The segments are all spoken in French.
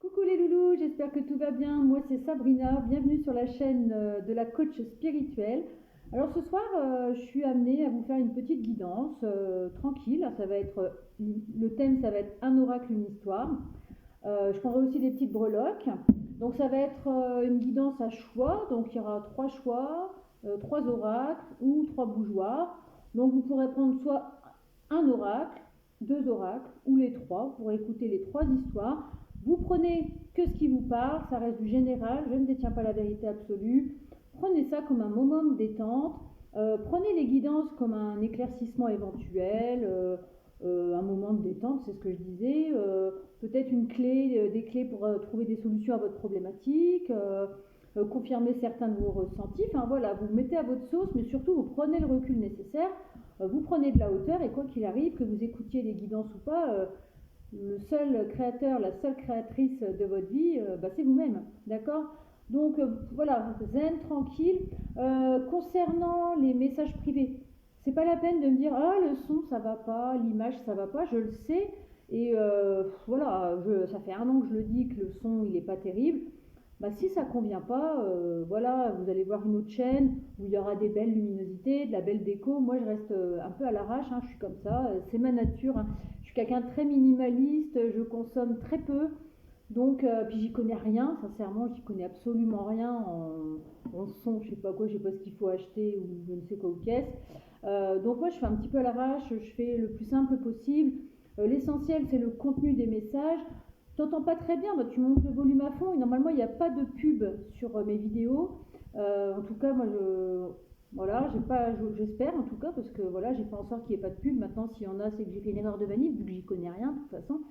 Coucou les loulous, j'espère que tout va bien. Moi c'est Sabrina, bienvenue sur la chaîne de la coach spirituelle. Alors ce soir, je suis amenée à vous faire une petite guidance tranquille. Ça va être le thème, ça va être un oracle, une histoire. Je prendrai aussi des petites breloques. Donc ça va être une guidance à choix. Donc il y aura trois choix, trois oracles ou trois bougeoirs. Donc vous pourrez prendre soit un oracle, deux oracles ou les trois. Vous pourrez écouter les trois histoires. Vous prenez que ce qui vous parle, ça reste du général, je ne détiens pas la vérité absolue. Prenez ça comme un moment de détente. Prenez les guidances comme un éclaircissement éventuel, un moment de détente, c'est ce que je disais. Peut-être une clé, des clés pour trouver des solutions à votre problématique, confirmer certains de vos ressentis. Enfin voilà, vous mettez à votre sauce, mais surtout vous prenez le recul nécessaire, vous prenez de la hauteur et quoi qu'il arrive, que vous écoutiez les guidances ou pas, le seul créateur, la seule créatrice de votre vie, c'est vous-même, d'accord? Donc voilà, zen, tranquille. Concernant les messages privés, c'est pas la peine de me dire ah le son ça va pas, l'image ça va pas, je le sais et voilà, ça fait un an que je le dis que le son il est pas terrible. Si ça convient pas, voilà, vous allez voir une autre chaîne où il y aura des belles luminosités, de la belle déco. Moi, je reste un peu à l'arrache, hein, je suis comme ça, c'est ma nature. Hein. Je suis quelqu'un de très minimaliste, je consomme très peu, donc puis j'y connais rien, sincèrement, j'y connais absolument rien en son, je sais pas quoi, je sais pas ce qu'il faut acheter ou je ne sais quoi ou qu'est-ce. Donc moi, je fais un petit peu à l'arrache, je fais le plus simple possible. L'essentiel, c'est le contenu des messages. T'entends pas très bien, tu montes le volume à fond et normalement il n'y a pas de pub sur mes vidéos. En tout cas, moi voilà, j'espère en tout cas parce que voilà, j'ai fait en sorte qu'il n'y ait pas de pub. Maintenant, s'il y en a, c'est que j'ai fait une erreur de manip vu que j'y connais rien de toute façon.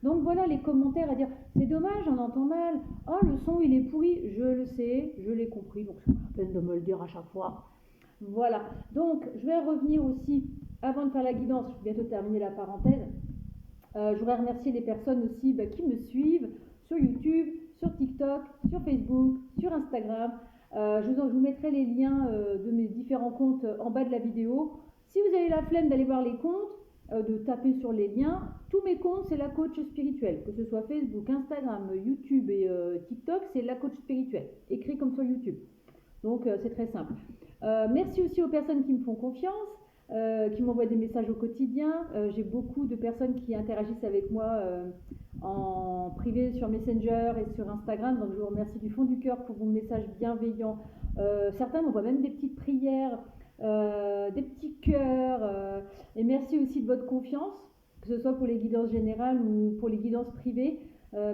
Donc voilà les commentaires à dire c'est dommage, on entend mal. Oh le son il est pourri, je le sais, je l'ai compris, donc c'est pas la peine de me le dire à chaque fois. Voilà. Donc je vais revenir aussi avant de faire la guidance, je vais bientôt terminer la parenthèse. Je voudrais remercier les personnes aussi qui me suivent sur YouTube, sur TikTok, sur Facebook, sur Instagram. Je vous mettrai les liens de mes différents comptes en bas de la vidéo. Si vous avez la flemme d'aller voir les comptes, de taper sur les liens, tous mes comptes, c'est la coach spirituelle. Que ce soit Facebook, Instagram, YouTube et TikTok, c'est la coach spirituelle. Écrit comme sur YouTube. Donc c'est très simple. Merci aussi aux personnes qui me font confiance. Qui m'envoient des messages au quotidien. J'ai beaucoup de personnes qui interagissent avec moi en privé sur Messenger et sur Instagram, donc je vous remercie du fond du cœur pour vos messages bienveillants. Certains m'envoient même des petites prières, des petits cœurs, et merci aussi de votre confiance, que ce soit pour les guidances générales ou pour les guidances privées.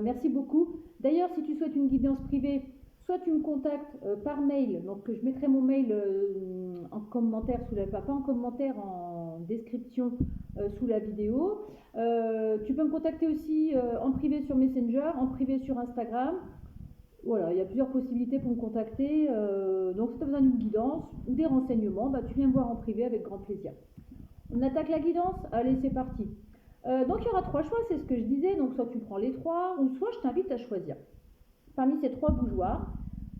Merci beaucoup. D'ailleurs, si tu souhaites une guidance privée, soit tu me contactes par mail, donc je mettrai mon mail en commentaire sous la, pas en commentaire, en description sous la vidéo. Tu peux me contacter aussi en privé sur Messenger, en privé sur Instagram. Voilà, il y a plusieurs possibilités pour me contacter. Donc si tu as besoin d'une guidance ou des renseignements, tu viens me voir en privé avec grand plaisir. On attaque la guidance? Allez, c'est parti. Donc il y aura trois choix, c'est ce que je disais. Donc soit tu prends les trois, ou soit je t'invite à choisir parmi ces trois bougeoirs.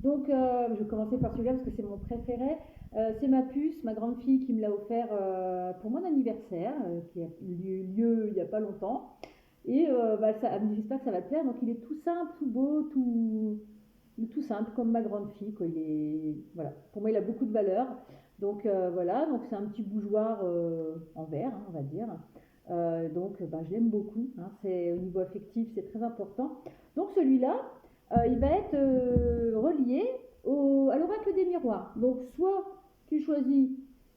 Donc je vais commencer par celui-là parce que c'est mon préféré. C'est ma puce, ma grande fille qui me l'a offert pour mon anniversaire, qui a eu lieu il n'y a pas longtemps. Et j'espère que ça va te plaire. Donc il est tout simple, tout beau, tout simple comme ma grande fille. Quoi. Voilà. Pour moi, il a beaucoup de valeur. Donc voilà, donc c'est un petit bougeoir en verre, hein, on va dire. Donc je l'aime beaucoup. Hein. Au niveau affectif, c'est très important. Donc celui-là, il va être relié à l'oracle des miroirs. Donc soit tu choisis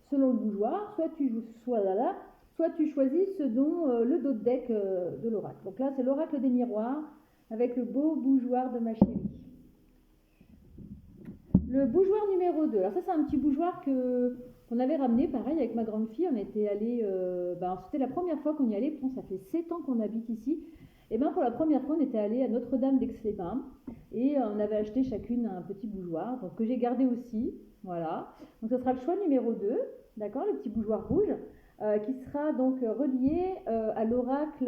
selon le bougeoir, soit tu choisis ce dont le dos de deck de l'oracle. Donc là, c'est l'oracle des miroirs avec le beau bougeoir de ma chérie. Le bougeoir numéro 2. Alors ça, c'est un petit bougeoir qu'on avait ramené, pareil, avec ma grande fille. On était allé, c'était la première fois qu'on y allait. Ça fait 7 ans qu'on habite ici. Et pour la première fois, on était allé à Notre-Dame d'Aix-les-Bains et on avait acheté chacune un petit bougeoir, donc que j'ai gardé aussi. Voilà. Donc ce sera le choix numéro 2, d'accord, le petit bougeoir rouge, qui sera donc relié à l'oracle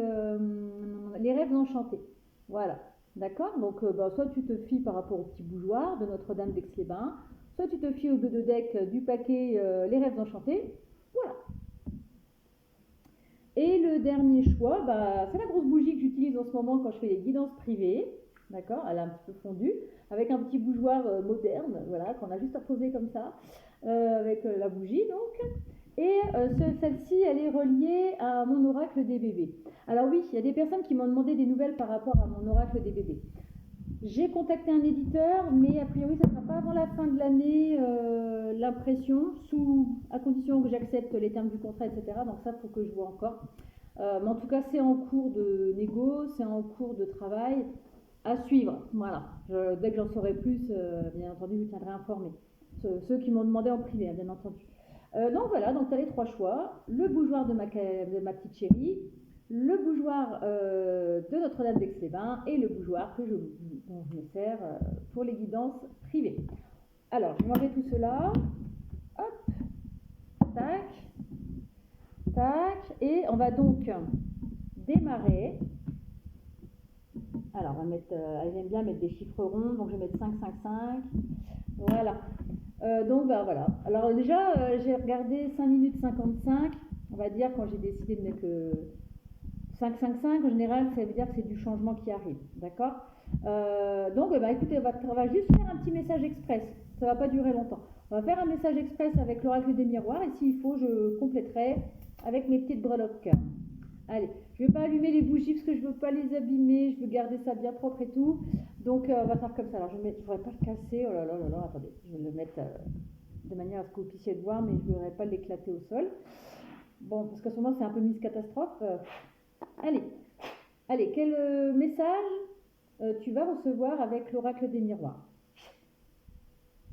Les Rêves Enchantés. Voilà. D'accord. Donc soit tu te fies par rapport au petit bougeoir de Notre-Dame d'Aix-les-Bains, soit tu te fies au dos de deck du paquet Les Rêves Enchantés. Voilà. Et le dernier choix, c'est la grosse bougie que j'utilise en ce moment quand je fais les guidances privées. d'accord, elle a un petit peu fondu, avec un petit bougeoir moderne, voilà, qu'on a juste à poser comme ça, avec la bougie donc. Et celle-ci, elle est reliée à mon oracle des bébés. Alors oui, il y a des personnes qui m'ont demandé des nouvelles par rapport à mon oracle des bébés. J'ai contacté un éditeur, mais a priori, ça ne sera pas avant la fin de l'année, l'impression, à condition que j'accepte les termes du contrat, etc. Donc ça, il faut que je vois encore. Mais en tout cas, c'est en cours de négo, c'est en cours de travail à suivre. Voilà. Dès que j'en saurai plus, bien entendu, je vous tiendrai informé. Ceux qui m'ont demandé en privé, bien entendu. Donc voilà, donc tu as les 3 choix. Le bougeoir de ma petite chérie, le bougeoir de Notre-Dame d'Aix-les-Bains et le bougeoir dont je me sers pour les guidances privées. Alors, je vais manger tout cela. Hop, tac, tac. Et on va donc démarrer. Alors, on va mettre, j'aime bien mettre des chiffres ronds, donc je vais mettre 5, 5, 5. Voilà. Donc, ben, voilà. Alors, déjà, j'ai regardé 5 minutes 55. On va dire, quand j'ai décidé de mettre le 5-5-5, en général, ça veut dire que c'est du changement qui arrive. D'accord. Donc, bah, écoutez, on va juste faire un petit message express. Ça ne va pas durer longtemps. On va faire un message express avec l'oracle des miroirs. Et s'il faut, je compléterai avec mes petites breloques. Allez, je ne vais pas allumer les bougies parce que je ne veux pas les abîmer. Je veux garder ça bien propre et tout. Donc, on va faire comme ça. Alors, je ne voudrais pas le casser. Oh là là là là, attendez. Je vais le mettre de manière à ce que vous puissiez le voir, mais je ne voudrais pas l'éclater au sol. Bon, parce qu'à ce moment, c'est un peu Miss Catastrophe. Allez, quel message tu vas recevoir avec l'oracle des miroirs?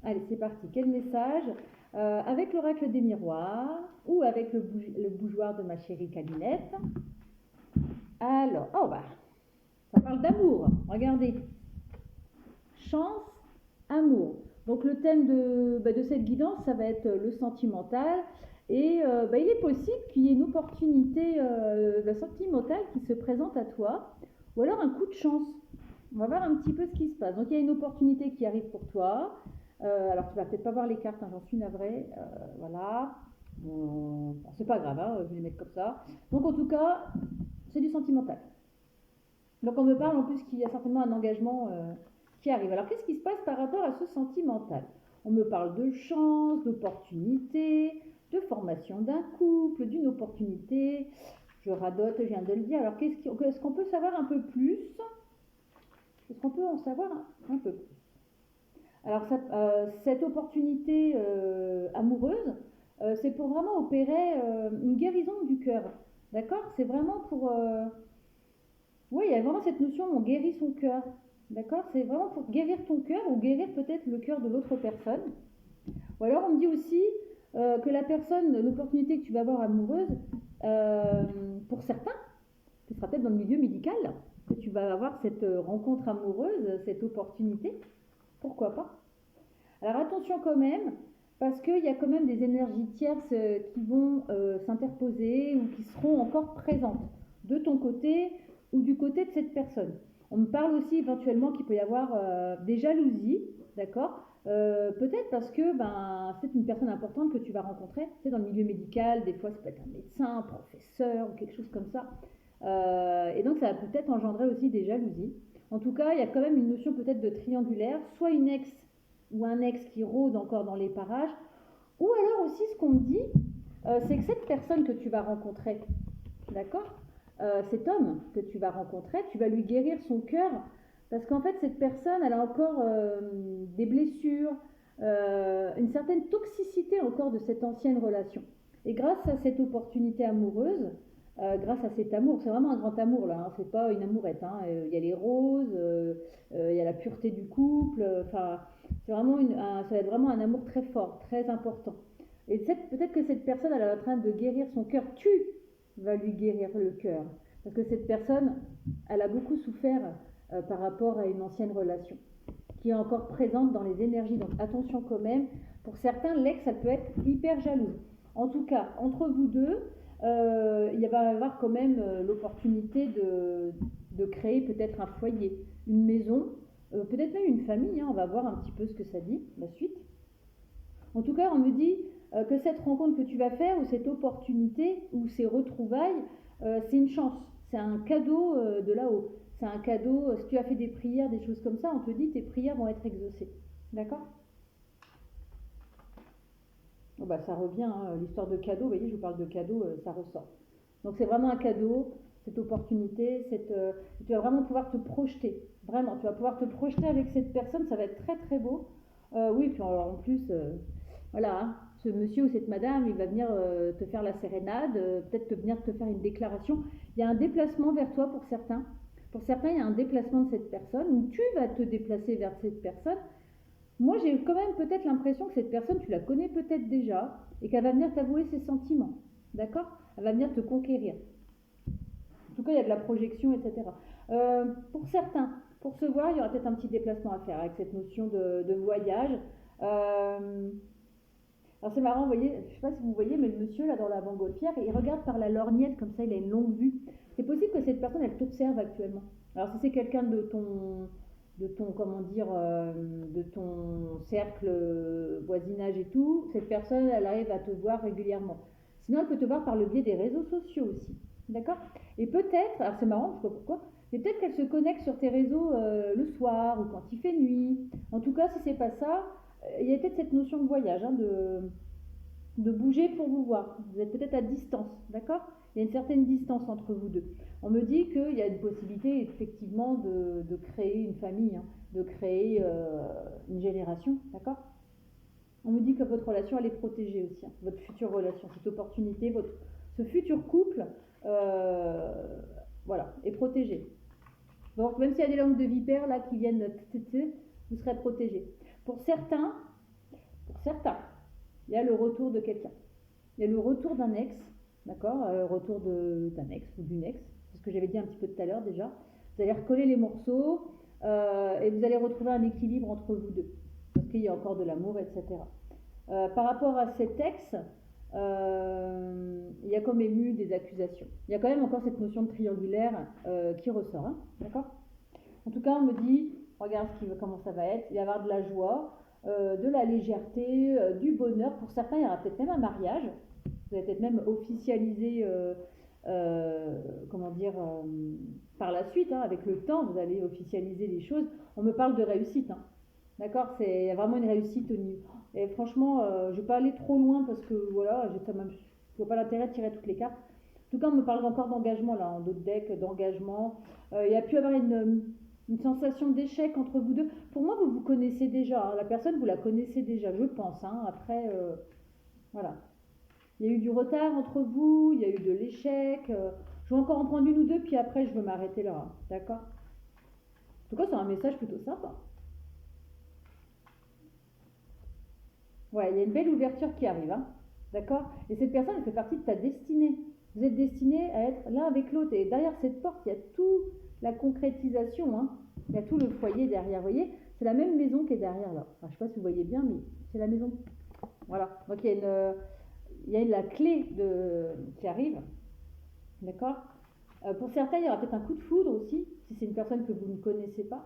Allez, c'est parti. Quel message avec l'oracle des miroirs ou avec le bougeoir de ma chérie Calinette? Alors, oh bah, ça parle d'amour. Regardez. Chance, amour. Donc le thème de cette guidance, ça va être le sentimental. Et il est possible qu'il y ait une opportunité sentimentale qui se présente à toi, ou alors un coup de chance. On va voir un petit peu ce qui se passe. Donc il y a une opportunité qui arrive pour toi. Alors tu vas peut-être pas voir les cartes, hein, j'en suis navrée. Voilà. C'est pas grave, hein, je vais les mettre comme ça. Donc en tout cas, c'est du sentimental. Donc on me parle en plus qu'il y a certainement un engagement qui arrive. Alors qu'est-ce qui se passe par rapport à ce sentimental? On me parle de chance, d'opportunité, de formation d'un couple, d'une opportunité. Je radote, je viens de le dire. Alors est-ce qu'on peut savoir un peu plus? Est-ce qu'on peut en savoir un peu plus? Alors cette opportunité amoureuse, c'est pour vraiment opérer une guérison du cœur. D'accord? C'est vraiment pour... Oui, il y a vraiment cette notion, on guérit son cœur. D'accord? C'est vraiment pour guérir ton cœur ou guérir peut-être le cœur de l'autre personne. Ou alors on me dit aussi que la personne, l'opportunité que tu vas avoir amoureuse, pour certains, ce sera peut-être dans le milieu médical, que tu vas avoir cette rencontre amoureuse, cette opportunité. Pourquoi pas? Alors attention quand même, parce qu'il y a quand même des énergies tierces qui vont s'interposer ou qui seront encore présentes de ton côté ou du côté de cette personne. On me parle aussi éventuellement qu'il peut y avoir des jalousies, d'accord? Peut-être parce que c'est une personne importante que tu vas rencontrer. Tu sais, dans le milieu médical, des fois ça peut être un médecin, un professeur ou quelque chose comme ça. Et donc ça va peut-être engendrer aussi des jalousies. En tout cas, il y a quand même une notion peut-être de triangulaire, soit une ex ou un ex qui rôde encore dans les parages, ou alors aussi ce qu'on me dit, c'est que cette personne que tu vas rencontrer, d'accord, cet homme que tu vas rencontrer, tu vas lui guérir son cœur, parce qu'en fait cette personne, elle a encore des blessures, une certaine toxicité encore de cette ancienne relation. Et grâce à cette opportunité amoureuse, grâce à cet amour, c'est vraiment un grand amour là, hein, c'est pas une amourette, hein, y a les roses, y a la pureté du couple, enfin c'est vraiment ça va être vraiment un amour très fort, très important. Et peut-être que cette personne, elle est en train de guérir son cœur, tu vas lui guérir le cœur, parce que cette personne, elle a beaucoup souffert par rapport à une ancienne relation, qui est encore présente dans les énergies, donc attention quand même, pour certains, l'ex, elle peut être hyper jalouse. En tout cas, entre vous deux, il va y avoir quand même l'opportunité de créer peut-être un foyer, une maison, peut-être même une famille, hein, on va voir un petit peu ce que ça dit, la suite. En tout cas, on me dit que cette rencontre que tu vas faire, ou cette opportunité, ou ces retrouvailles, c'est une chance, c'est un cadeau de là-haut. C'est un cadeau. Si tu as fait des prières, des choses comme ça, on te dit tes prières vont être exaucées. D'accord? Oh bah, ça revient, hein, l'histoire de cadeau, vous voyez, je vous parle de cadeau, ça ressort. Donc c'est vraiment un cadeau, cette opportunité, tu vas vraiment pouvoir te projeter. Vraiment, tu vas pouvoir te projeter avec cette personne, ça va être très très beau. Oui, puis alors en plus, voilà, hein, ce monsieur ou cette madame, il va venir te faire la sérénade, peut-être venir te faire une déclaration. Il y a un déplacement vers toi pour certains. Pour certains, il y a un déplacement de cette personne, ou tu vas te déplacer vers cette personne. Moi, j'ai quand même peut-être l'impression que cette personne, tu la connais peut-être déjà, et qu'elle va venir t'avouer ses sentiments. D'accord? Elle va venir te conquérir. En tout cas, il y a de la projection, etc. Pour certains, pour se voir, il y aura peut-être un petit déplacement à faire avec cette notion de voyage. Euh, alors c'est marrant, vous voyez, je ne sais pas si vous voyez, mais le monsieur là dans la montgolfière, il regarde par la lorgnette comme ça, il a une longue vue. C'est possible que cette personne, elle t'observe actuellement. Alors si c'est quelqu'un de ton, comment dire, de ton cercle voisinage et tout, cette personne, elle arrive à te voir régulièrement. Sinon, elle peut te voir par le biais des réseaux sociaux aussi. D'accord? Et peut-être, alors c'est marrant, je ne sais pas pourquoi, mais peut-être qu'elle se connecte sur tes réseaux le soir ou quand il fait nuit. En tout cas, si c'est pas ça, il y a peut-être cette notion de voyage, hein, de bouger pour vous voir. Vous êtes peut-être à distance, d'accord? Il y a une certaine distance entre vous deux. On me dit qu'il y a une possibilité effectivement de créer une famille, hein, de créer une génération, d'accord? On me dit que votre relation, elle est protégée aussi, hein, votre future relation, cette opportunité, ce futur couple, euh, voilà, est protégé. Donc même s'il y a des langues de vipères là qui viennent, vous serez protégé. Pour certains, il y a le retour de quelqu'un. Il y a le retour d'un ex, d'accord, retour d'un ex ou d'une ex, c'est ce que j'avais dit un petit peu tout à l'heure déjà. Vous allez recoller les morceaux et vous allez retrouver un équilibre entre vous deux, parce qu'il y a encore de l'amour, etc. Par rapport à cet ex, il y a quand même eu des accusations. Il y a quand même encore cette notion de triangulaire qui ressort, hein, d'accord? En tout cas, on me dit, regarde comment ça va être, il va y avoir de la joie, de la légèreté, du bonheur. Pour certains, il y aura peut-être même un mariage. Vous allez peut-être même officialiser, comment dire, par la suite, hein, avec le temps, vous allez officialiser les choses. On me parle de réussite, hein. D'accord? Il y a vraiment une réussite au niveau. Et franchement, je ne vais pas aller trop loin parce que voilà, je ne vois pas l'intérêt de tirer toutes les cartes. En tout cas, on me parle encore d'engagement là, en d'autres decks, d'engagement. Il y a pu avoir une sensation d'échec entre vous deux. Pour moi, vous vous connaissez déjà, hein. La personne, vous la connaissez déjà, je pense, hein. Après, voilà. Il y a eu du retard entre vous, il y a eu de l'échec. Je vais encore en prendre une ou deux, puis après, je vais m'arrêter là, hein. D'accord? En tout cas, c'est un message plutôt sympa. Ouais, il y a une belle ouverture qui arrive, hein. D'accord? Et cette personne, elle fait partie de ta destinée. Vous êtes destinés à être l'un avec l'autre. Et derrière cette porte, il y a toute la concrétisation, hein. Il y a tout le foyer derrière. Vous voyez? C'est la même maison qui est derrière là. Enfin, je ne sais pas si vous voyez bien, mais c'est la maison. Voilà. Donc il y a la clé qui arrive. D'accord? Pour certains, il y aura peut-être un coup de foudre aussi, si c'est une personne que vous ne connaissez pas.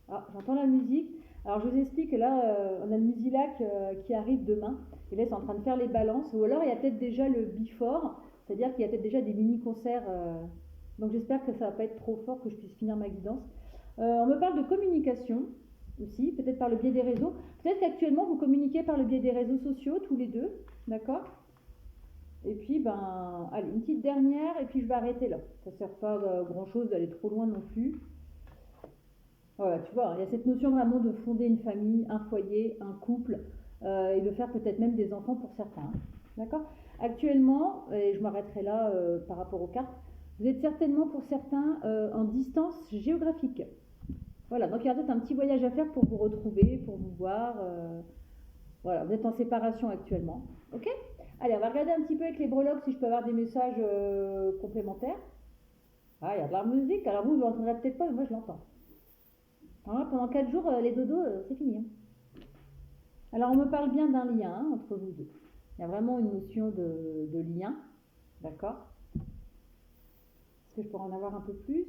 Ah, j'entends la musique. Alors je vous explique que là, on a le Musilac qui arrive demain. Et là, c'est en train de faire les balances. Ou alors, il y a peut-être déjà le before, c'est-à-dire qu'il y a peut-être déjà des mini-concerts. Donc j'espère que ça ne va pas être trop fort, que je puisse finir ma guidance. On me parle de communication aussi, peut-être par le biais des réseaux. Peut-être qu'actuellement, vous communiquez par le biais des réseaux sociaux, tous les deux. D'accord? Et puis, ben, allez, une petite dernière, et puis je vais arrêter là. Ça ne sert pas grand-chose d'aller trop loin non plus. Voilà, tu vois, il y a cette notion vraiment de fonder une famille, un foyer, un couple, et de faire peut-être même des enfants pour certains, hein. D'accord? Actuellement, et je m'arrêterai là par rapport aux cartes, vous êtes certainement pour certains en distance géographique. Voilà, donc il y a peut-être un petit voyage à faire pour vous retrouver, pour vous voir. Voilà, vous êtes en séparation actuellement. Ok? Allez, on va regarder un petit peu avec les breloques si je peux avoir des messages complémentaires. Ah, il y a de la musique, alors vous ne l'entendrez peut-être pas, mais moi je l'entends. Voilà, pendant 4 jours, les dodos, c'est fini, hein. Alors, on me parle bien d'un lien, hein, entre vous deux. Il y a vraiment une notion de lien, d'accord? Est-ce que je pourrais en avoir un peu plus?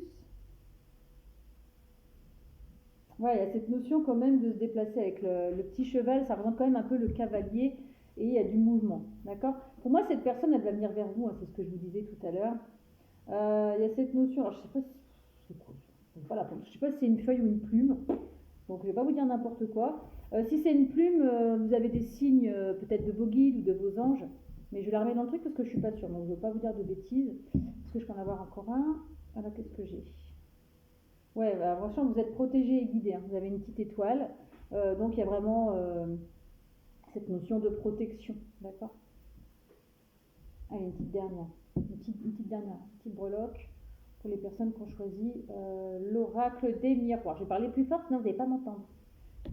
Ouais, il y a cette notion quand même de se déplacer avec le petit cheval, ça représente quand même un peu le cavalier et il y a du mouvement, d'accord? Pour moi, cette personne, elle va venir vers vous, hein, c'est ce que je vous disais tout à l'heure. Il y a cette notion, alors je sais pas si c'est quoi, voilà, je sais pas si c'est une feuille ou une plume, donc je vais pas vous dire n'importe quoi. Si c'est une plume, vous avez des signes peut-être de vos guides ou de vos anges, mais je vais la remettre dans le truc parce que je suis pas sûre, donc je ne veux pas vous dire de bêtises. Est-ce que je peux en avoir encore un? Alors qu'est-ce que j'ai? Ouais, bah, franchement, vous êtes protégé et guidé, hein. Vous avez une petite étoile, donc il y a vraiment cette notion de protection, d'accord? Allez, une petite dernière, une petite dernière, une petite breloque pour les personnes qui ont choisi l'oracle des miroirs. Je vais parler plus fort, sinon vous n'allez pas m'entendre.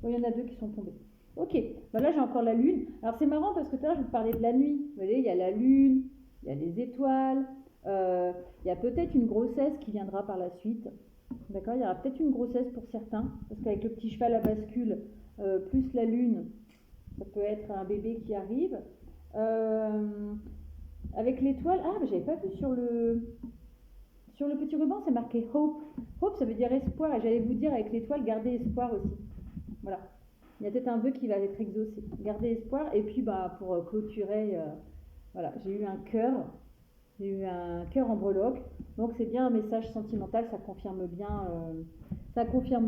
Bon, il y en a deux qui sont tombés. Ok, bah là j'ai encore la lune. Alors c'est marrant parce que tout à l'heure je vous parlais de la nuit. Vous voyez, il y a la lune, il y a les étoiles, il y a peut-être une grossesse qui viendra par la suite. D'accord, il y aura peut-être une grossesse pour certains, parce qu'avec le petit cheval à bascule, plus la lune, ça peut être un bébé qui arrive. Avec l'étoile, ah, mais j'avais pas vu sur le petit ruban, c'est marqué Hope. Hope, ça veut dire espoir, et j'allais vous dire avec l'étoile, garder espoir aussi. Voilà. Il y a peut-être un vœu qui va être exaucé. Garder espoir, et puis bah, pour clôturer, voilà, j'ai eu un cœur. J'ai eu un cœur en breloque, donc c'est bien un message sentimental, ça confirme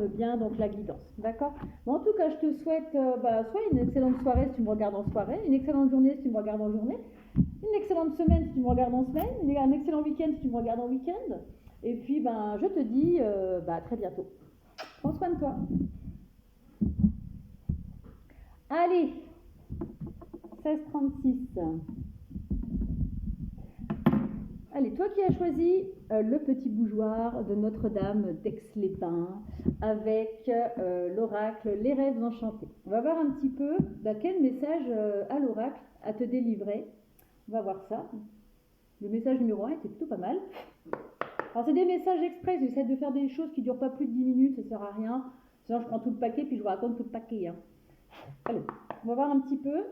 bien donc la guidance, d'accord? Bon, en tout cas, je te souhaite soit une excellente soirée si tu me regardes en soirée, une excellente journée si tu me regardes en journée, une excellente semaine si tu me regardes en semaine, un excellent week-end si tu me regardes en week-end, et puis ben, je te dis à très bientôt. Prends soin de toi. Allez, 16h36. Allez, toi qui as choisi le petit bougeoir de Notre-Dame d'Aix-les-Bains avec l'oracle Les Rêves Enchantés. On va voir un petit peu quel message a l'oracle à te délivrer. On va voir ça. Le message numéro 1 était plutôt pas mal. Alors c'est des messages express, j'essaie de faire des choses qui ne durent pas plus de 10 minutes, ça ne sert à rien. Sinon je prends tout le paquet puis je vous raconte tout le paquet. Hein. Allez, on va voir un petit peu.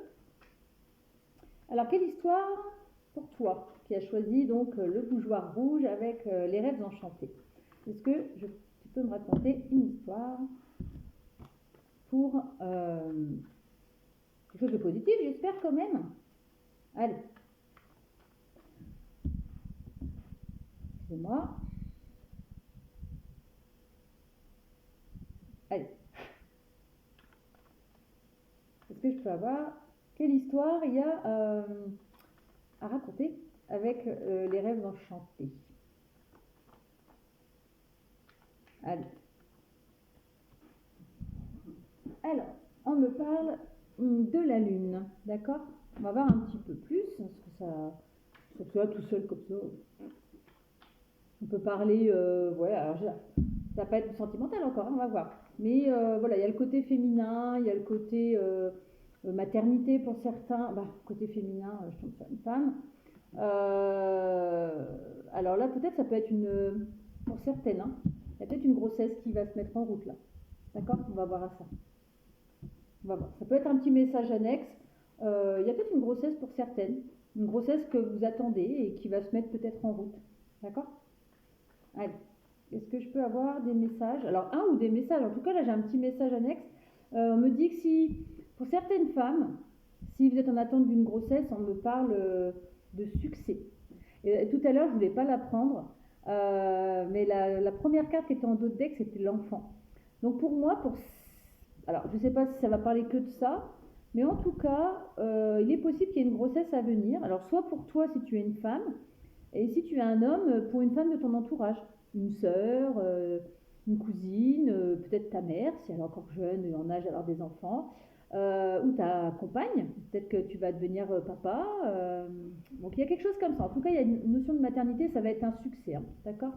Alors quelle histoire pour toi qui as choisi donc le bougeoir rouge avec les rêves enchantés? Est-ce que tu peux me raconter une histoire pour quelque chose de positif, j'espère quand même? Allez. Excusez-moi. Allez. Est-ce que je peux avoir quelle histoire il y a à raconter avec les rêves enchantés? Allez. Alors, on me parle de la lune, d'accord? On va voir un petit peu plus, parce que ça tout seul comme ça. On peut parler, ouais, alors ça va pas être sentimental encore, hein, on va voir. Mais voilà, il y a le côté féminin, il y a le côté maternité pour certains. Bah, côté féminin, je tombe sur une femme. Alors là, peut-être ça peut être pour certaines, hein, il y a peut-être une grossesse qui va se mettre en route là. D'accord? On va voir à ça. On va voir. Ça peut être un petit message annexe. Il y a peut-être une grossesse pour certaines. Une grossesse que vous attendez et qui va se mettre peut-être en route. D'accord? Allez. Est-ce que je peux avoir des messages? Alors, un ou des messages. En tout cas, là, j'ai un petit message annexe. On me dit que si, pour certaines femmes, si vous êtes en attente d'une grossesse, on me parle de succès. Et tout à l'heure, je ne voulais pas la prendre, mais la première carte qui était en dos de deck, c'était l'enfant. Donc pour moi, alors je ne sais pas si ça va parler que de ça, mais en tout cas, il est possible qu'il y ait une grossesse à venir. Alors soit pour toi si tu es une femme, et si tu es un homme, pour une femme de ton entourage, une sœur, une cousine, peut-être ta mère, si elle est encore jeune et en âge d'avoir des enfants, ou ta compagne, peut-être que tu vas devenir papa. Donc il y a quelque chose comme ça. En tout cas, il y a une notion de maternité, ça va être un succès, hein, d'accord?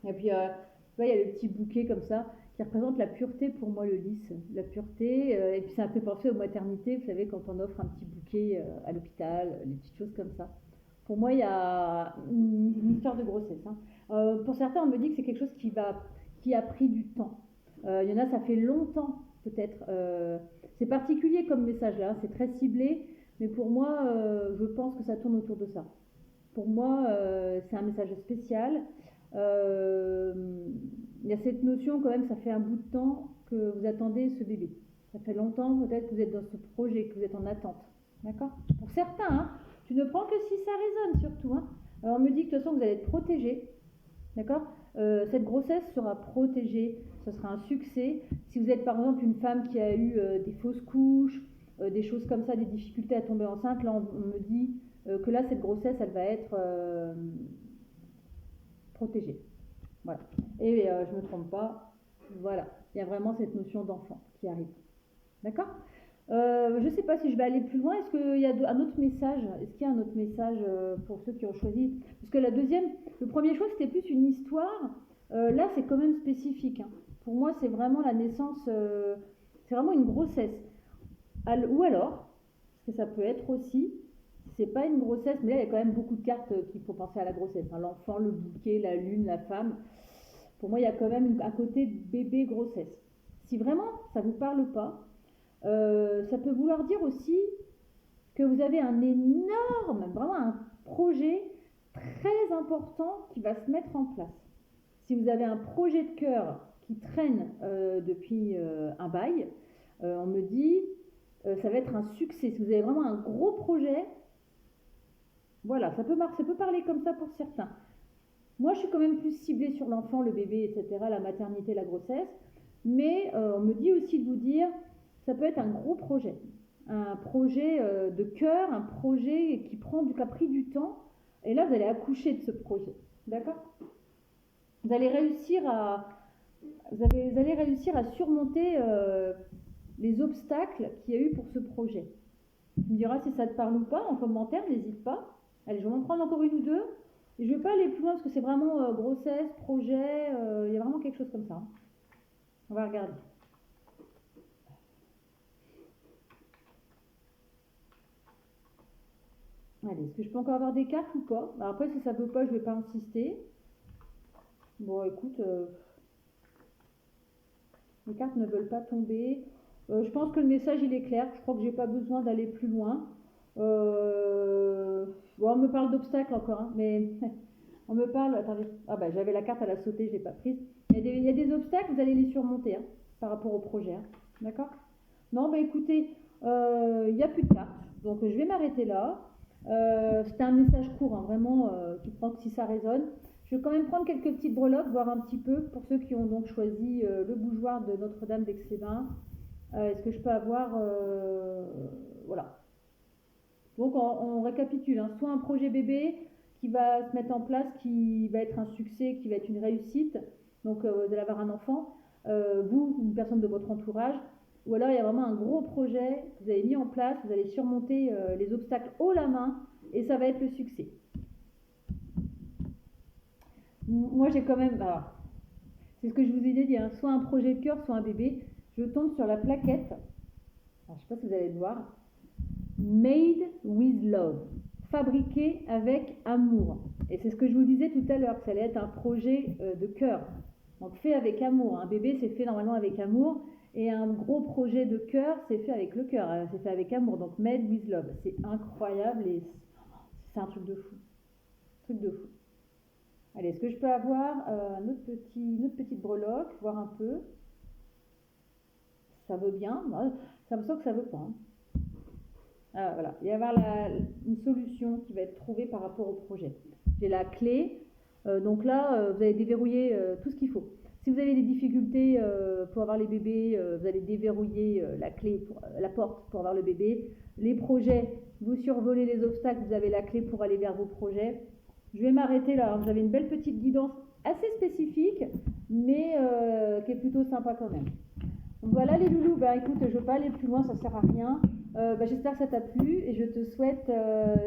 Et puis, tu vois, il y a le petit bouquet comme ça qui représente la pureté pour moi, le lys. La pureté, et puis ça me fait penser aux maternités, vous savez, quand on offre un petit bouquet à l'hôpital, des petites choses comme ça. Pour moi, il y a une histoire de grossesse. Hein. Pour certains, on me dit que c'est quelque chose qui a pris du temps. Il y en a, ça fait longtemps, peut-être. C'est particulier comme message là, c'est très ciblé, mais pour moi, je pense que ça tourne autour de ça. Pour moi, c'est un message spécial. Il y a cette notion quand même, ça fait un bout de temps que vous attendez ce bébé. Ça fait longtemps peut-être que vous êtes dans ce projet, que vous êtes en attente. D'accord? Pour certains, hein, tu ne prends que si ça résonne surtout. Hein. Alors, on me dit que de toute façon, vous allez être protégé. D'accord. Cette grossesse sera protégée, ce sera un succès. Si vous êtes par exemple une femme qui a eu des fausses couches, des choses comme ça, des difficultés à tomber enceinte, là on me dit que là cette grossesse elle va être protégée. Voilà. Et je ne me trompe pas, voilà, il y a vraiment cette notion d'enfant qui arrive. D'accord. Je ne sais pas si je vais aller plus loin. Est-ce qu'il y a un autre message? Est-ce qu'il y a un autre message pour ceux qui ont choisi? Parce que le premier choix, c'était plus une histoire. Là, c'est quand même spécifique. Hein. Pour moi, c'est vraiment la naissance, c'est vraiment une grossesse. Ou alors, parce que ça peut être aussi, c'est pas une grossesse, mais là, il y a quand même beaucoup de cartes qu'il faut penser à la grossesse. Hein. L'enfant, le bouquet, la lune, la femme. Pour moi, il y a quand même un côté bébé grossesse. Si vraiment ça ne vous parle pas, ça peut vouloir dire aussi que vous avez un énorme, vraiment un projet très important qui va se mettre en place. Si vous avez un projet de cœur qui traîne depuis un bail, on me dit ça va être un succès. Si vous avez vraiment un gros projet, voilà, ça peut parler comme ça pour certains. Moi, je suis quand même plus ciblée sur l'enfant, le bébé, etc., la maternité, la grossesse. Mais on me dit aussi de vous dire, ça peut être un gros projet. Un projet de cœur, un projet qui a pris du temps. Et là, vous allez accoucher de ce projet. D'accord? Vous allez réussir à surmonter les obstacles qu'il y a eu pour ce projet. Tu me diras si ça te parle ou pas en commentaire, n'hésite pas. Allez, je vais en prendre encore une ou deux. Et je ne vais pas aller plus loin parce que c'est vraiment grossesse, projet, il y a vraiment quelque chose comme ça. Hein. On va regarder. Allez, est-ce que je peux encore avoir des cartes ou pas? Alors après, si ça ne veut pas, je ne vais pas insister. Bon, écoute, les cartes ne veulent pas tomber. Je pense que le message, il est clair. Je crois que je n'ai pas besoin d'aller plus loin. Bon, on me parle d'obstacles encore, hein, mais on me parle... Attendez. Ah bah, j'avais la carte, elle a sauté, je ne l'ai pas prise. Il y a des obstacles, vous allez les surmonter hein, par rapport au projet. Hein. D'accord? Non, bah écoutez, il n'y a plus de cartes. Donc, je vais m'arrêter là. C'était un message court, hein, vraiment, qui prend que si ça résonne. Je vais quand même prendre quelques petites breloques, voir un petit peu, pour ceux qui ont donc choisi le bougeoir de Notre-Dame d'Aix-les-Bains. Est-ce que je peux avoir... voilà. Donc on récapitule, hein. Soit un projet bébé qui va se mettre en place, qui va être un succès, qui va être une réussite, donc vous allez avoir un enfant, vous, une personne de votre entourage, ou alors il y a vraiment un gros projet que vous avez mis en place, vous allez surmonter les obstacles haut la main, et ça va être le succès. Moi j'ai quand même, alors, c'est ce que je vous ai dit, hein, soit un projet de cœur, soit un bébé. Je tombe sur la plaquette, alors, je ne sais pas si vous allez le voir, Made with Love, fabriqué avec amour. Et c'est ce que je vous disais tout à l'heure, que ça allait être un projet de cœur. Donc fait avec amour. Un bébé, c'est fait normalement avec amour. Et un gros projet de cœur, c'est fait avec le cœur. C'est fait avec amour. Donc Made with Love. C'est incroyable et c'est un truc de fou. Truc de fou. Allez, est-ce que je peux avoir une autre petite breloque, voir un peu? Ça veut bien. Ça me semble que ça veut pas. Hein. Ah, voilà, il va y avoir une solution qui va être trouvée par rapport au projet. J'ai la clé, donc là, vous allez déverrouiller tout ce qu'il faut. Si vous avez des difficultés pour avoir les bébés, vous allez déverrouiller la clé, la porte pour avoir le bébé. Les projets, vous survolez les obstacles, vous avez la clé pour aller vers vos projets. Je vais m'arrêter là, vous avez une belle petite guidance assez spécifique, mais qui est plutôt sympa quand même. Donc voilà les loulous, bah écoute, je ne veux pas aller plus loin, ça ne sert à rien. J'espère que ça t'a plu et je te souhaite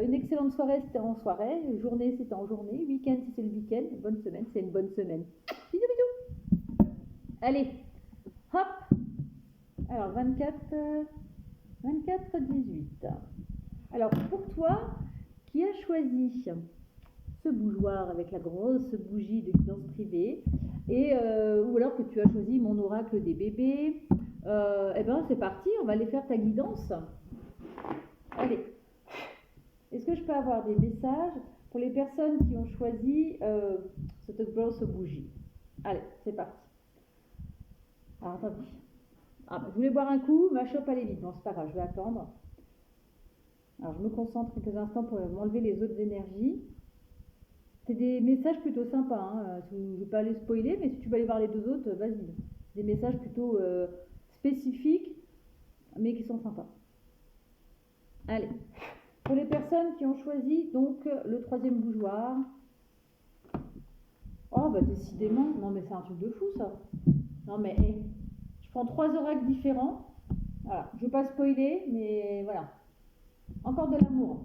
une excellente soirée si t'es en soirée, journée si t'es en journée, week-end si c'est le week-end, bonne semaine si c'est une bonne semaine. Bisous bisous. Allez, hop. Alors 24-18. Alors pour toi qui as choisi ce bougeoir avec la grosse bougie de guidance privée ou alors que tu as choisi mon oracle des bébés, et ben c'est parti, on va aller faire ta guidance. Allez, est-ce que je peux avoir des messages pour les personnes qui ont choisi cette grosse bougie? Allez, c'est parti. Alors attendez. Je voulais boire un coup, ma chope allait vite. Non, c'est pas grave, je vais attendre. Alors je me concentre quelques instants pour m'enlever les autres énergies. C'est des messages plutôt sympas. Hein. Je ne vais pas les spoiler, mais si tu veux aller voir les deux autres, vas-y. Des messages plutôt spécifiques, mais qui sont sympas. Allez. Pour les personnes qui ont choisi donc le troisième bougeoir. Oh bah décidément, non mais c'est un truc de fou ça. Non mais je prends 3 oracles différents. Voilà, je ne vais pas spoiler, mais voilà. Encore de l'amour.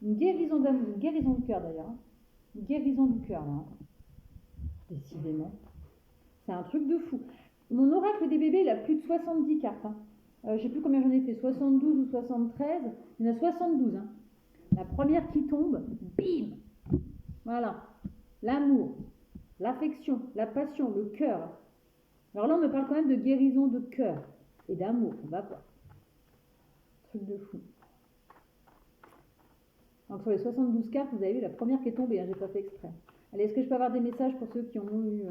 Une guérison d'amour, une guérison de cœur d'ailleurs. Hein. Une guérison du cœur là. Décidément. C'est un truc de fou. Mon oracle des bébés, il a plus de 70 cartes. Hein. Je ne sais plus combien j'en ai fait, 72 ou 73. Il y en a 72. Hein. La première qui tombe, bim. Voilà. L'amour, l'affection, la passion, le cœur. Alors là, on me parle quand même de guérison de cœur et d'amour. On va voir. Truc de fou. Donc sur les 72 cartes, vous avez vu la première qui est tombée. Hein, j'ai pas fait exprès. Allez, est-ce que je peux avoir des messages pour ceux qui ont eu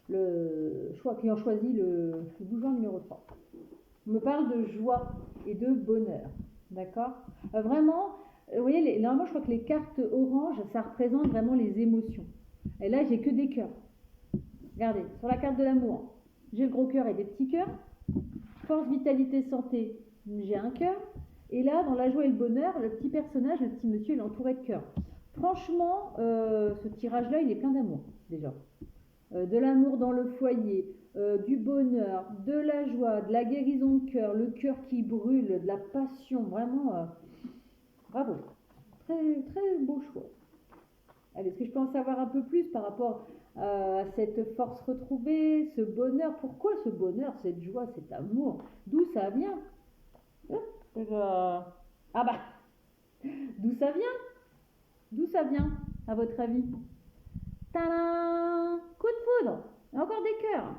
le choix, qui ont choisi le bougeoir numéro 3? On me parle de joie et de bonheur. D'accord. Vraiment, vous voyez, normalement, je crois que les cartes orange, ça représente vraiment les émotions. Et là, j'ai que des cœurs. Regardez, sur la carte de l'amour, j'ai le gros cœur et des petits cœurs. Force, vitalité, santé, j'ai un cœur. Et là, dans la joie et le bonheur, le petit personnage, le petit monsieur, il est entouré de cœurs. Franchement, ce tirage-là, il est plein d'amour, déjà. De l'amour dans le foyer, du bonheur, de la joie, de la guérison de cœur, le cœur qui brûle, de la passion. Vraiment, bravo. Très, très beau choix. Allez, est-ce que je peux en savoir un peu plus par rapport à cette force retrouvée, ce bonheur? Pourquoi ce bonheur, cette joie, cet amour? D'où ça vient? Ah bah, d'où ça vient? D'où ça vient, à votre avis? Tadam! Coup de foudre! Et encore des cœurs.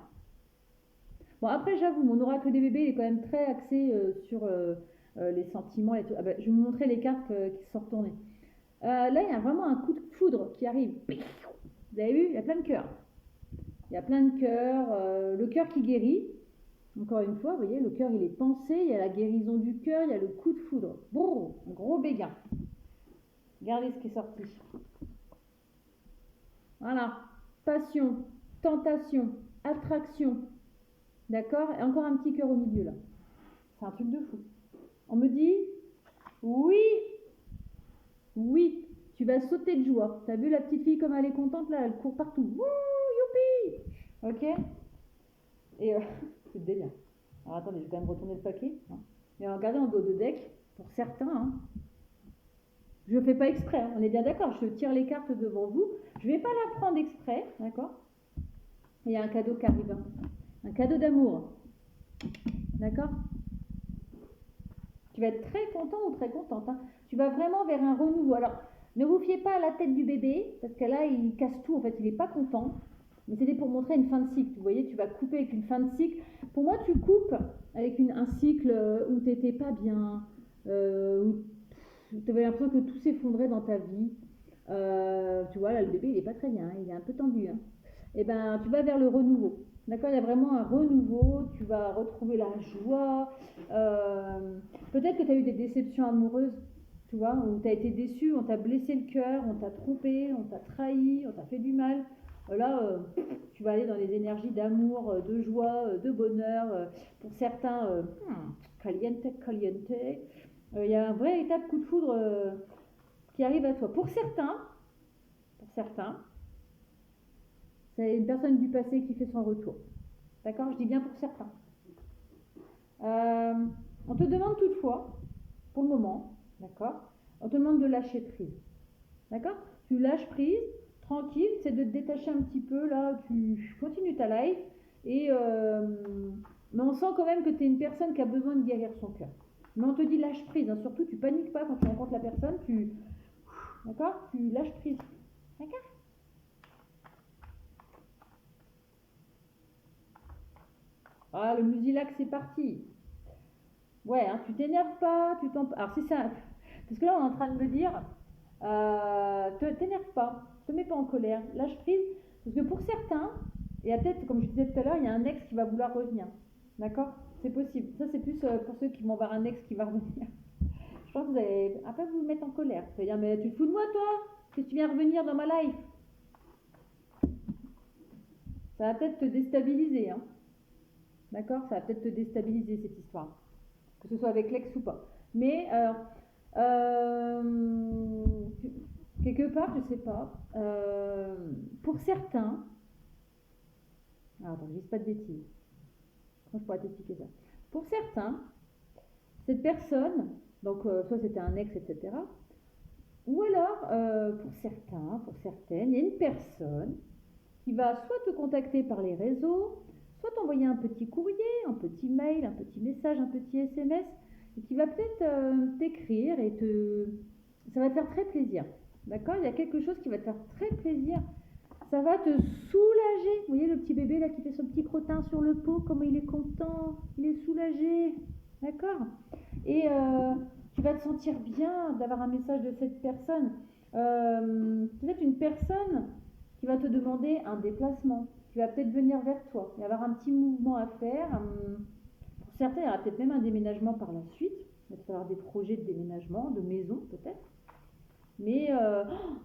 Bon, après, j'avoue, mon oracle des bébés est quand même très axé sur les sentiments et tout. Ah bah, je vais vous montrer les cartes qui se sont retournées. Là, il y a vraiment un coup de foudre qui arrive. Vous avez vu? Il y a plein de cœurs. Il y a plein de cœurs. Le cœur qui guérit. Encore une fois, vous voyez, le cœur, il est pensé. Il y a la guérison du cœur. Il y a le coup de foudre. Bon, gros béguin. Regardez ce qui est sorti. Voilà. Passion, tentation, attraction. D'accord? Et encore un petit cœur au milieu, là. C'est un truc de fou. On me dit, oui, oui, tu vas sauter de joie. T'as vu la petite fille comme elle est contente, là? Elle court partout. Wouh, youpi! Ok? Et c'est délire. Alors attendez, je vais quand même retourner le paquet. Hein. Et regardez en dos de deck, pour certains, hein, je ne fais pas exprès, hein, on est bien d'accord, je tire les cartes devant vous. Je ne vais pas la prendre exprès, d'accord? Il y a un cadeau qui arrive, hein. Un cadeau d'amour. D'accord? Tu vas être très content ou très contente. Hein. Tu vas vraiment vers un renouveau. Alors, ne vous fiez pas à la tête du bébé, parce que là, il casse tout. En fait, il n'est pas content. Mais c'était pour montrer une fin de cycle. Vous voyez, tu vas couper avec une fin de cycle. Pour moi, tu coupes avec un cycle où tu n'étais pas bien, où tu avais l'impression que tout s'effondrait dans ta vie. Tu vois, là, le bébé, il n'est pas très bien. Hein, il est un peu tendu. Hein. Et ben, tu vas vers le renouveau. D'accord, il y a vraiment un renouveau, tu vas retrouver la joie. Peut-être que tu as eu des déceptions amoureuses, tu vois, où tu as été déçu, on t'a blessé le cœur, on t'a trompé, on t'a trahi, on t'a fait du mal. Là, tu vas aller dans les énergies d'amour, de joie, de bonheur. Pour certains, caliente, caliente. Il y a un véritable coup de foudre qui arrive à toi. Pour certains, c'est une personne du passé qui fait son retour. D'accord? Je dis bien pour certains. On te demande toutefois, pour le moment, d'accord? On te demande de lâcher prise. D'accord? Tu lâches prise, tranquille, c'est de te détacher un petit peu, là, tu continues ta life, et mais on sent quand même que tu es une personne qui a besoin de guérir son cœur. Mais on te dit lâche prise, hein, surtout tu paniques pas quand tu rencontres la personne, d'accord? Tu lâches prise. D'accord? Ah, le Musilac, c'est parti. Ouais, hein, tu t'énerves pas, tu t'en... Alors, c'est ça. Parce que là, on est en train de me dire, t'énerve pas, te mets pas en colère, lâche prise. Parce que pour certains, il y a peut-être, comme je disais tout à l'heure, il y a un ex qui va vouloir revenir. D'accord? C'est possible. Ça, c'est plus pour ceux qui vont avoir un ex qui va revenir. Je pense que vous allez un peu vous mettre en colère. Vous allez dire, mais tu te fous de moi, toi? que tu viens revenir dans ma life? Ça va peut-être te déstabiliser, hein. D'accord? Ça va peut-être te déstabiliser cette histoire, que ce soit avec l'ex ou pas. Mais quelque part, je sais pas. Pour certains, alors attends, je dis pas de bêtises. Comment je pourrais t'expliquer ça? Pour certains, cette personne, donc soit c'était un ex, etc. Ou alors, pour certains, pour certaines, il y a une personne qui va soit te contacter par les réseaux, soit t'envoyer un petit courrier, un petit mail, un petit message, un petit SMS, et qui va peut-être t'écrire et ça va te faire très plaisir. D'accord? Il y a quelque chose qui va te faire très plaisir. Ça va te soulager. Vous voyez le petit bébé là qui fait son petit crottin sur le pot, comment il est content, il est soulagé. D'accord? Et tu vas te sentir bien d'avoir un message de cette personne. Peut-être une personne qui va te demander un déplacement, qui va peut-être venir vers toi, il va y avoir un petit mouvement à faire. Pour certains, il y aura peut-être même un déménagement par la suite. Il va falloir des projets de déménagement, de maison peut-être. Mais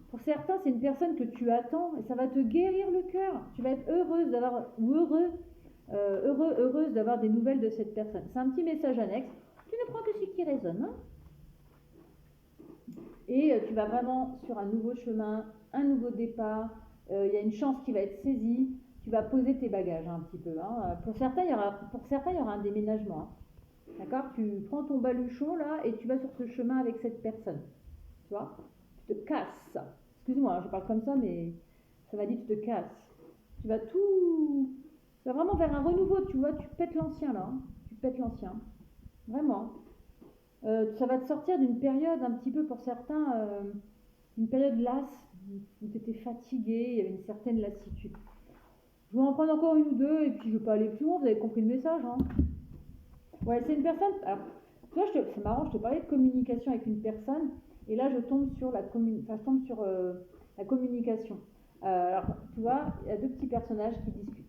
pour certains, c'est une personne que tu attends et ça va te guérir le cœur. Tu vas être heureuse d'avoir, ou heureuse d'avoir des nouvelles de cette personne. C'est un petit message annexe. Tu ne prends que ce qui résonne. Hein, et tu vas vraiment sur un nouveau chemin, un nouveau départ. Il y a une chance qui va être saisie. Tu vas poser tes bagages un petit peu. Hein. Pour certains, il y aura un déménagement. Hein. D'accord? Tu prends ton baluchon là et tu vas sur ce chemin avec cette personne. Tu vois? Tu te casses. Excuse-moi, je parle comme ça, mais ça m'a dit tu te casses. Tu vas vraiment vers un renouveau, tu vois, tu pètes l'ancien là. Hein. Tu pètes l'ancien. Vraiment. Ça va te sortir d'une période un petit peu pour certains, une période lasse, où tu étais fatigué, il y avait une certaine lassitude. Je vais en prendre encore une ou deux et puis je ne vais pas aller plus loin, vous avez compris le message. Hein. Ouais, c'est une personne. Alors, toi, c'est marrant, je te parlais de communication avec une personne et là je tombe sur la communication. Alors, tu vois, il y a deux petits personnages qui discutent.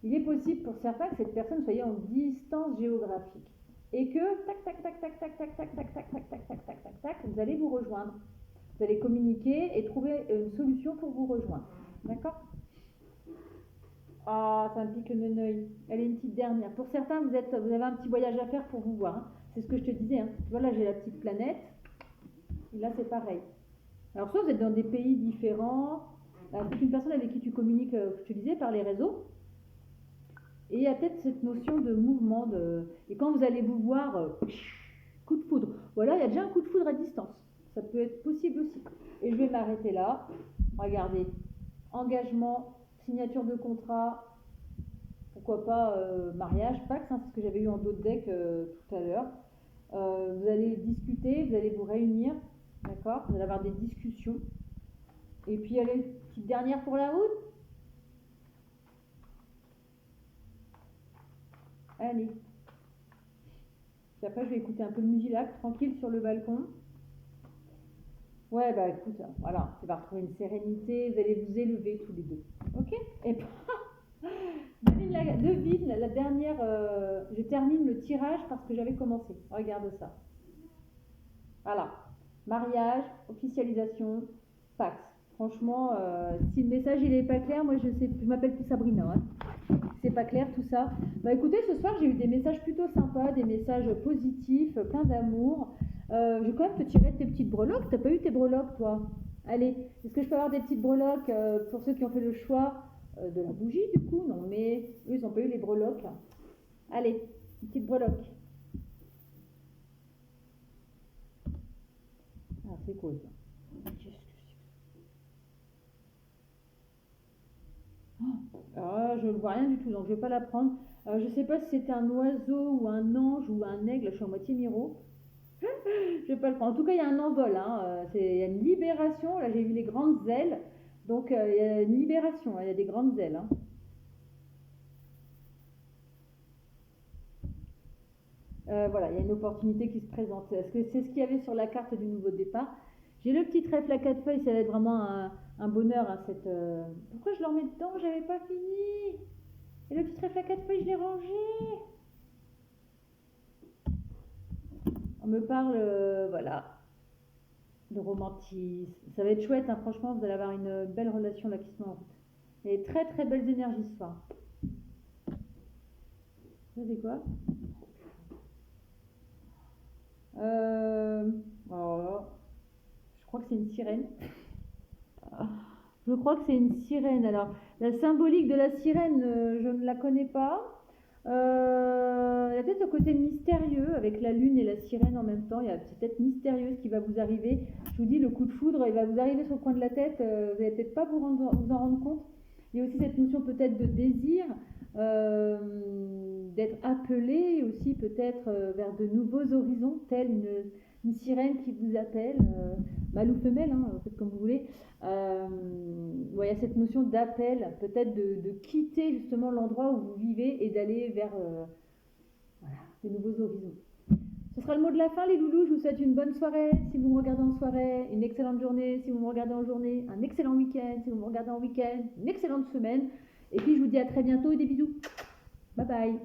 Il est possible pour certains que cette personne soit en distance géographique et que tac tac tac tac tac tac tac tac tac tac tac tac tac tac tac, vous allez vous rejoindre. Vous allez communiquer et trouver une solution pour vous rejoindre. D'accord? Ah, ça me pique le œil. Allez, une petite dernière. Pour certains, vous avez un petit voyage à faire pour vous voir. Hein. C'est ce que je te disais. Hein. Tu vois, là, j'ai la petite planète. Et là, c'est pareil. Alors, soit vous êtes dans des pays différents. C'est une personne avec qui tu communiques, je te disais, par les réseaux. Et il y a peut-être cette notion de mouvement. Et quand vous allez vous voir, coup de foudre. Voilà, il y a déjà un coup de foudre à distance. Ça peut être possible aussi. Et je vais m'arrêter là. Regardez. Engagement, signature de contrat, pourquoi pas mariage, Pax, hein, c'est ce que j'avais eu en d'autres decks tout à l'heure. Vous allez discuter, vous allez vous réunir, d'accord? Vous allez avoir des discussions. Et puis, allez, petite dernière pour la route. Allez. Puis après, je vais écouter un peu de musique tranquille sur le balcon. Ouais, bah écoute, voilà, tu vas retrouver une sérénité, vous allez vous élever tous les deux. Ok? Et puis, devine la dernière, je termine le tirage parce que j'avais commencé. Regarde ça. Voilà. Mariage, officialisation, Pax. Franchement, si le message il est pas clair, moi je m'appelle plus Sabrina. Hein. C'est pas clair tout ça. Bah écoutez, ce soir j'ai eu des messages plutôt sympas, des messages positifs, plein d'amour. Je vais quand même te tirer tes petites breloques. T'as pas eu tes breloques toi? Allez, est-ce que je peux avoir des petites breloques pour ceux qui ont fait le choix de la bougie du coup? Non, mais eux ils n'ont pas eu les breloques. Là. Allez, une petite breloque. Ah, c'est quoi ça? Ah, je ne vois rien du tout, donc je ne vais pas la prendre. Je ne sais pas si c'était un oiseau ou un ange ou un aigle, je suis en moitié miro. Je vais pas le prendre. En tout cas, il y a un envol, hein. Il y a une libération. Là, j'ai vu les grandes ailes. Donc, il y a une libération, il y a des grandes ailes. Hein. Voilà, il y a une opportunité qui se présente. Est-ce que c'est ce qu'il y avait sur la carte du nouveau départ? J'ai le petit trèfle à 4 feuilles, ça va être vraiment un bonheur. Hein, Pourquoi je l'en mets dedans? J'avais pas fini. Et le petit trèfle à 4 feuilles, je l'ai rangé. On me parle, voilà, le romantisme. Ça va être chouette, hein, franchement, vous allez avoir une belle relation là qui se met en route. Et très très belles énergies ce soir. Ça c'est quoi? Oh, je crois que c'est une sirène. Je crois que c'est une sirène. Alors, la symbolique de la sirène, je ne la connais pas. Il y a peut-être ce côté mystérieux avec la lune et la sirène en même temps. C'est peut-être mystérieux ce qui va vous arriver. Je vous dis, le coup de foudre, il va vous arriver sur le coin de la tête. Vous n'allez peut-être pas vous en rendre compte. Il y a aussi cette notion peut-être de désir, d'être appelé aussi peut-être vers de nouveaux horizons, telle une sirène qui vous appelle, mâle ou femelle, hein, faites comme vous voulez. Ouais, il y a cette notion d'appel, peut-être de quitter justement l'endroit où vous vivez et d'aller vers voilà, de nouveaux horizons. Ce sera le mot de la fin, les loulous. Je vous souhaite une bonne soirée si vous me regardez en soirée, une excellente journée si vous me regardez en journée, un excellent week-end si vous me regardez en week-end, une excellente semaine. Et puis je vous dis à très bientôt et des bisous. Bye bye.